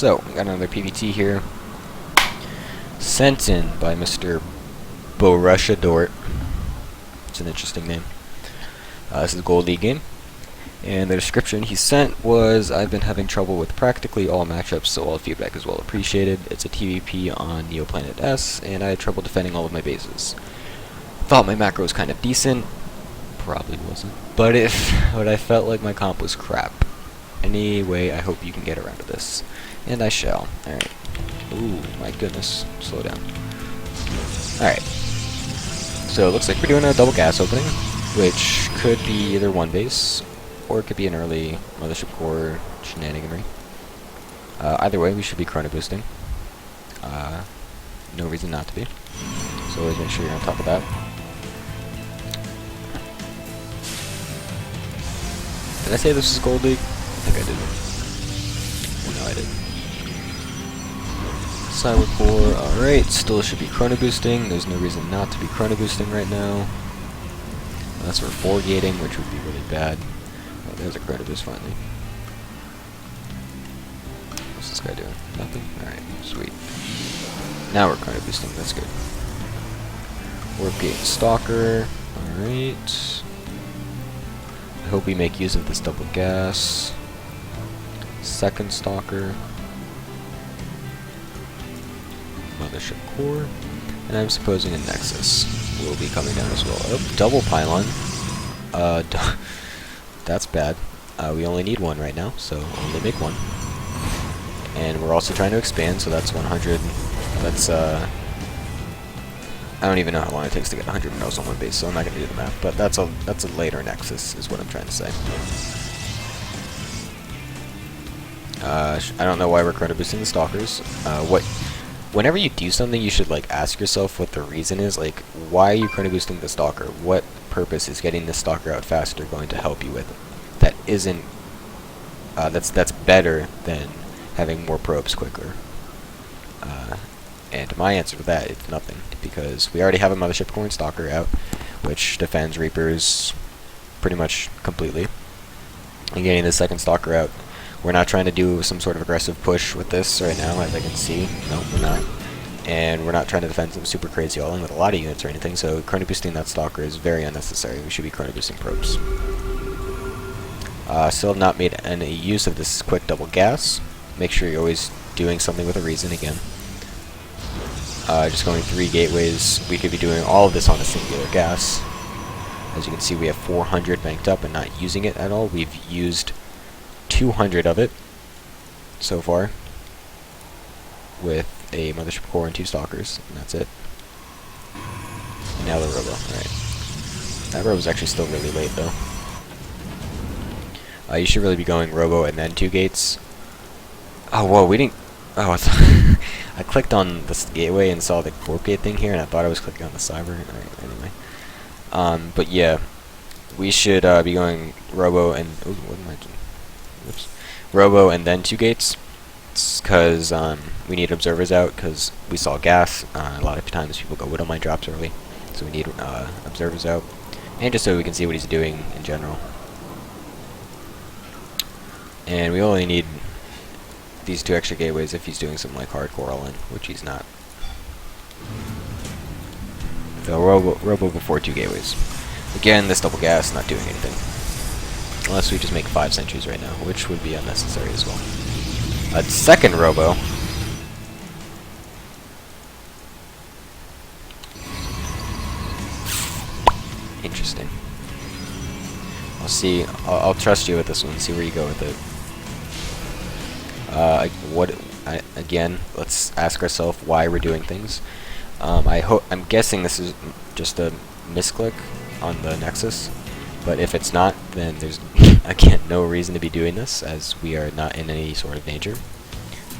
So, we got another PvT here. Sent in by Mr. Borussia Dort. It's an interesting name. This is a Gold League game. And the description he sent was, I've been having trouble with practically all matchups, so all feedback is well appreciated. It's a TVP on Neoplanet S, and I had trouble defending all of my bases. Thought my macro was kind of decent. Probably wasn't. But I felt like my comp was crap. Anyway, I hope you can get around to this. And I shall. Alright. Ooh, my goodness. Slow down. Alright. So it looks like we're doing a double gas opening, which could be either one base, or it could be an early Mothership Core shenaniganry. Either way, we should be chrono boosting. No reason not to be. So always make sure you're on top of that. Did I say this is Gold League? I think I did. No, I didn't. Cyber Core, alright, still should be chrono boosting. There's no reason not to be chrono boosting right now. Unless we're 4-gating, which would be really bad. Oh, there's a chrono boost finally. What's this guy doing? Nothing? Alright, sweet. Now we're chrono boosting, that's good. Warp Gate Stalker, alright. I hope we make use of this double gas. Second Stalker. Mothership Core. And I'm supposing a Nexus will be coming down as well. Oh, double pylon. That's bad. We only need one right now, so only make one. And we're also trying to expand, so that's 100. That's, I don't even know how long it takes to get 100 nodes on one base, so I'm not going to do the math. But that's a later Nexus, is what I'm trying to say. I don't know why we're chrono boosting the Stalkers. Whenever you do something, you should like ask yourself what the reason is. Like, why are you chrono boosting the Stalker? What purpose is getting the Stalker out faster going to help you with? That isn't. That's better than having more probes quicker. And my answer to that is nothing, because we already have a Mothership Core and Stalker out, which defends Reapers pretty much completely. And getting the second Stalker out, we're not trying to do some sort of aggressive push with this right now, as I can see. No, we're not. And we're not trying to defend some super crazy all-in with a lot of units or anything, so chrono boosting that Stalker is very unnecessary. We should be chrono boosting probes. Still have not made any use of this quick double gas. Make sure you're always doing something with a reason again. Just going 3 gateways, we could be doing all of this on a singular gas. As you can see, we have 400 banked up and not using it at all. We've used 200 of it so far with a Mothership Core and 2 Stalkers, and that's it. And now the Robo. Alright. That Robo's actually still really late though. You should really be going Robo and then 2 gates. Oh, whoa, we didn't. Oh, I clicked on this gateway and saw the warp gate thing here, and I thought I was clicking on the cyber. Alright, anyway. But yeah, we should be going Robo and. Ooh, what am I doing? Oops. Robo and then 2 gates, because we need observers out, because we saw gas. A lot of times people go Widow Mine drops early, so we need observers out, and just so we can see what he's doing in general. And we only need these 2 extra gateways if he's doing some like hardcore all-in, which he's not. So Robo before 2 gateways. Again, this double gas not doing anything. Unless we just make 5 sentries right now, which would be unnecessary as well. A second Robo. Interesting. I'll see. I'll trust you with this one. See where you go with it. Again, let's ask ourselves why we're doing things. I'm guessing this is just a misclick on the Nexus. But if it's not, then there's, again, no reason to be doing this, as we are not in any sort of danger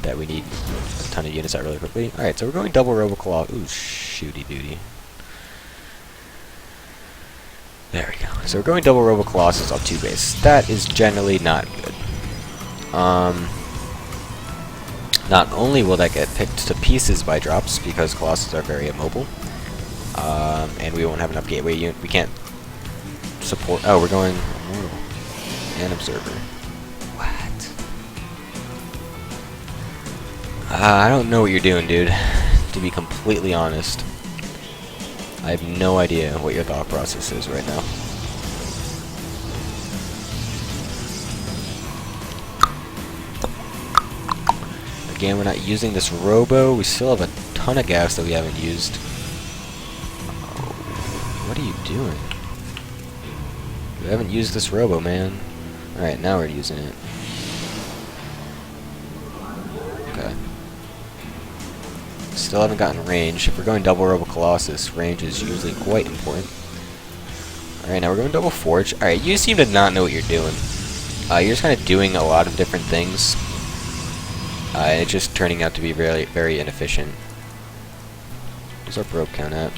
that we need a ton of units out really quickly. Alright, so we're going double Robo Claw. Ooh, shooty duty. There we go. So we're going double Robo Colossus on 2 base. That is generally not good. Not only will that get picked to pieces by drops, because Colossus are very immobile, and we won't have enough gateway unit. We can't support. Oh, we're going Immortal and Observer. What? I don't know what you're doing, dude. To be completely honest. I have no idea what your thought process is right now. Again, we're not using this robo. We still have a ton of gas that we haven't used. What are you doing? We haven't used this robo, man. Alright, now we're using it. Okay. Still haven't gotten range. If we're going double robo colossus, range is usually quite important. Alright, now we're going double forge. Alright, you seem to not know what you're doing. You're just kind of doing a lot of different things. And it's just turning out to be very, very inefficient. What's our probe count at?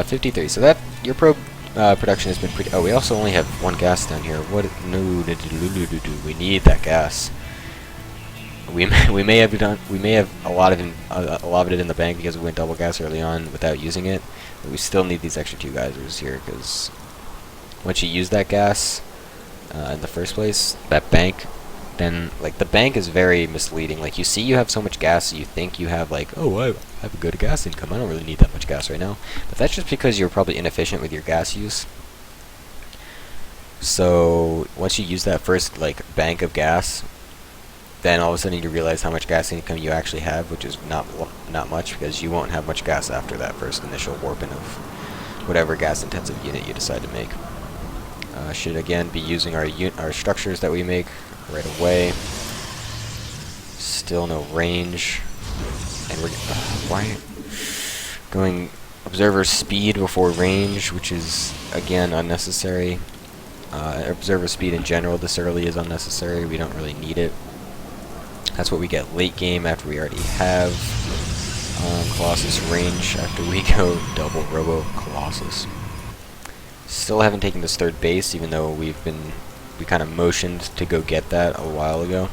53. So that your probe production has been pretty. Oh, we also only have one gas down here. What? No, we need that gas. We may have done. We may have a lot of it in the bank because we went double gas early on without using it. But we still need these extra 2 geysers here because once you use that gas in the first place, that bank. Then, like, the bank is very misleading. Like, you see you have so much gas, you think you have, like, oh, I have a good gas income. I don't really need that much gas right now. But that's just because you're probably inefficient with your gas use. So, once you use that first, like, bank of gas, then all of a sudden you realize how much gas income you actually have, which is not much, because you won't have much gas after that first initial warping of whatever gas-intensive unit you decide to make. Should, again, be using our structures that we make right away. Still no range. And we're why going observer speed before range, which is again unnecessary. Observer speed in general this early is unnecessary. We don't really need it. That's what we get late game after we already have Colossus range after we go double robo Colossus. Still haven't taken this third base, even though we kind of motioned to go get that a while ago.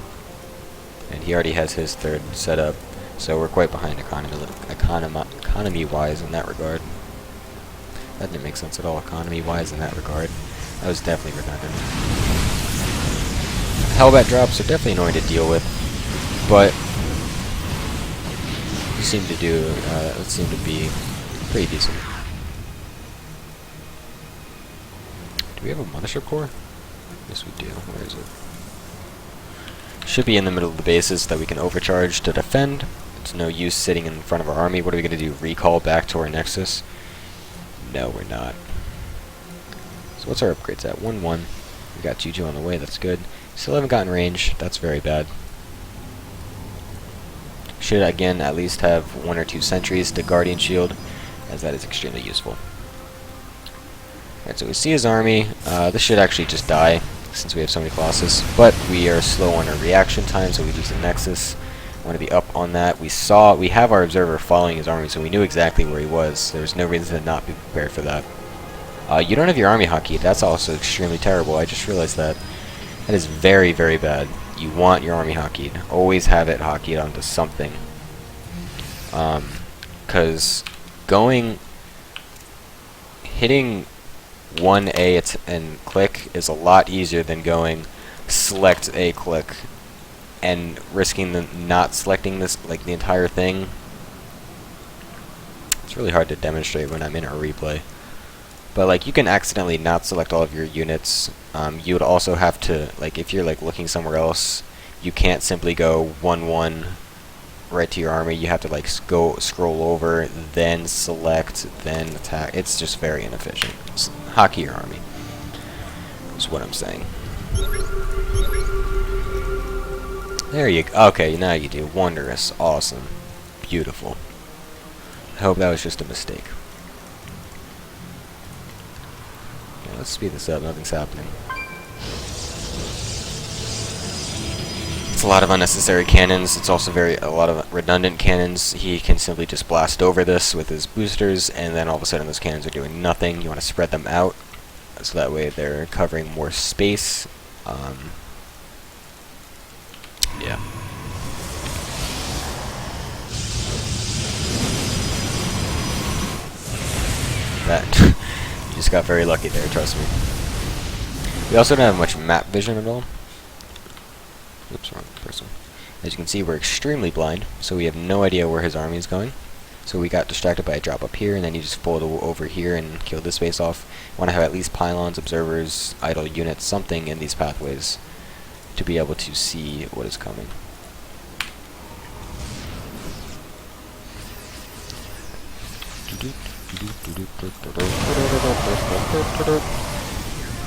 And he already has his third set up, so we're quite behind economy-wise in that regard. That didn't make sense at all, economy-wise in that regard. That was definitely redundant. Hellbat drops are definitely annoying to deal with, but seem to be pretty decent. Do we have a mothership core? Yes, we do. Where is it? Should be in the middle of the bases so that we can overcharge to defend. It's no use sitting in front of our army. What are we going to do? Recall back to our nexus? No, we're not. So what's our upgrades at? 1-1. We got 2-2 on the way. That's good. Still haven't gotten range. That's very bad. Should, again, at least have 1 or 2 sentries to Guardian Shield, as that is extremely useful. Alright, so we see his army. This should actually just die, since we have so many Colossus, but we are slow on our reaction time, so we use the Nexus. Want to be up on that. We have our observer following his army, so we knew exactly where he was. There's no reason to not be prepared for that. You don't have your army hotkeyed. That's also extremely terrible. I just realized that. That is very, very bad. You want your army hotkeyed. Always have it hotkeyed onto something. Because hitting 1A and click is a lot easier than going select A click and risking not selecting this, like, the entire thing. It's really hard to demonstrate when I'm in a replay. But, like, you can accidentally not select all of your units. You would also have to, like, if you're, like, looking somewhere else, you can't simply go 1-1 right to your army. You have to, like, go scroll over, then select, then attack. It's just very inefficient. Hockey your army is what I'm saying. There you go. Okay, now you do. Wondrous. Awesome. Beautiful. I hope that was just a mistake. Okay, let's speed this up. Nothing's happening. It's a lot of unnecessary cannons. It's also a lot of redundant cannons. He can simply just blast over this with his boosters, and then all of a sudden those cannons are doing nothing. You want to spread them out, so that way they're covering more space. Yeah. That you just got very lucky there, trust me. We also don't have much map vision at all. Oops, wrong person. As you can see, we're extremely blind, so we have no idea where his army is going. So we got distracted by a drop up here, and then he just pulled over here and killed this base off. Want to have at least pylons, observers, idle units, something in these pathways to be able to see what is coming.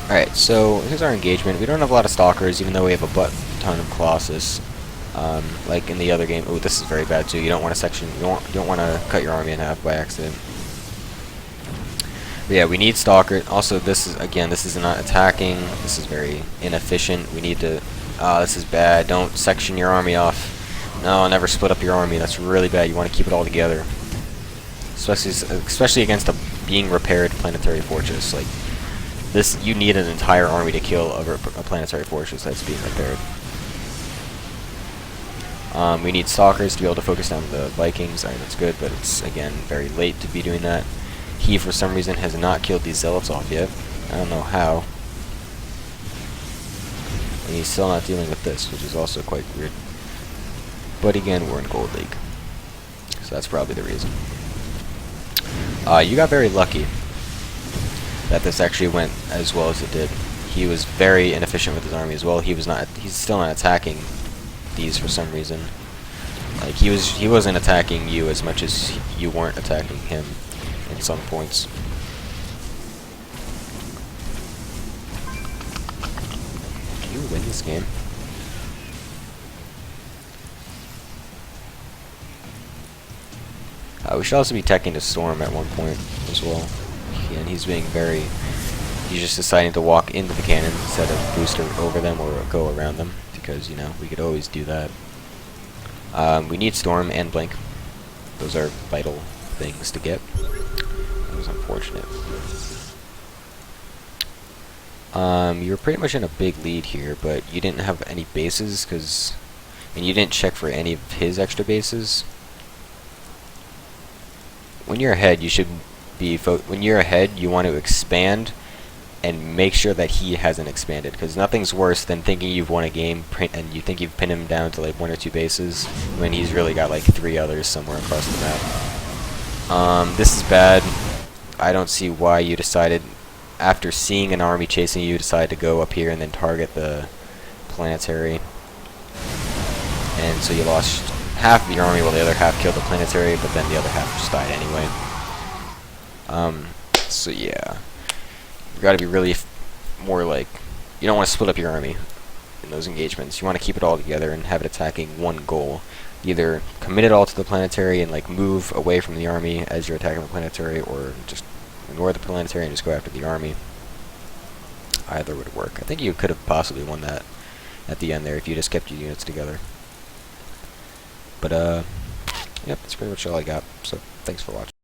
Alright, so here's our engagement. We don't have a lot of stalkers, even though we have a butt ton of Colossus. Like in the other game. Oh, this is very bad too. You don't want to section. You don't want to cut your army in half by accident. But yeah, we need stalker. Also, this is not attacking. This is very inefficient. We need to. This is bad. Don't section your army off. No, never split up your army. That's really bad. You want to keep it all together. Especially against a being repaired planetary fortress. Like this, you need an entire army to kill a planetary fortress that's being repaired. We need stalkers to be able to focus down the Vikings. I mean, that's good, but it's, again, very late to be doing that. He, for some reason, has not killed these zealots off yet. I don't know how. And he's still not dealing with this, which is also quite weird. But again, we're in Gold League. So that's probably the reason. You got very lucky that this actually went as well as it did. He was very inefficient with his army as well. He's still not attacking these for some reason. Like he wasn't attacking you as much as you weren't attacking him in some points. Can you win this game? We should also be teching to Storm at one point as well. And he's just deciding to walk into the cannons instead of booster over them or go around them, because, you know, we could always do that. We need Storm and Blink. Those are vital things to get. That was unfortunate. You were pretty much in a big lead here, but you didn't have any bases, and you didn't check for any of his extra bases. When you're ahead, you should be when you're ahead, you want to expand and make sure that he hasn't expanded, because nothing's worse than thinking you've won a game and you think you've pinned him down to like 1 or 2 bases when he's really got like 3 others somewhere across the map. This is bad. I don't see why you decided, after seeing an army chasing you, decide to go up here and then target the planetary. And so you lost half of your army while the other half killed the planetary, but then the other half just died anyway. So yeah, you got to be really more like, you don't want to split up your army in those engagements. You want to keep it all together and have it attacking one goal. Either commit it all to the planetary and like move away from the army as you're attacking the planetary, or just ignore the planetary and just go after the army. Either would work. I think you could have possibly won that at the end there if you just kept your units together. But yep, that's pretty much all I got. So thanks for watching.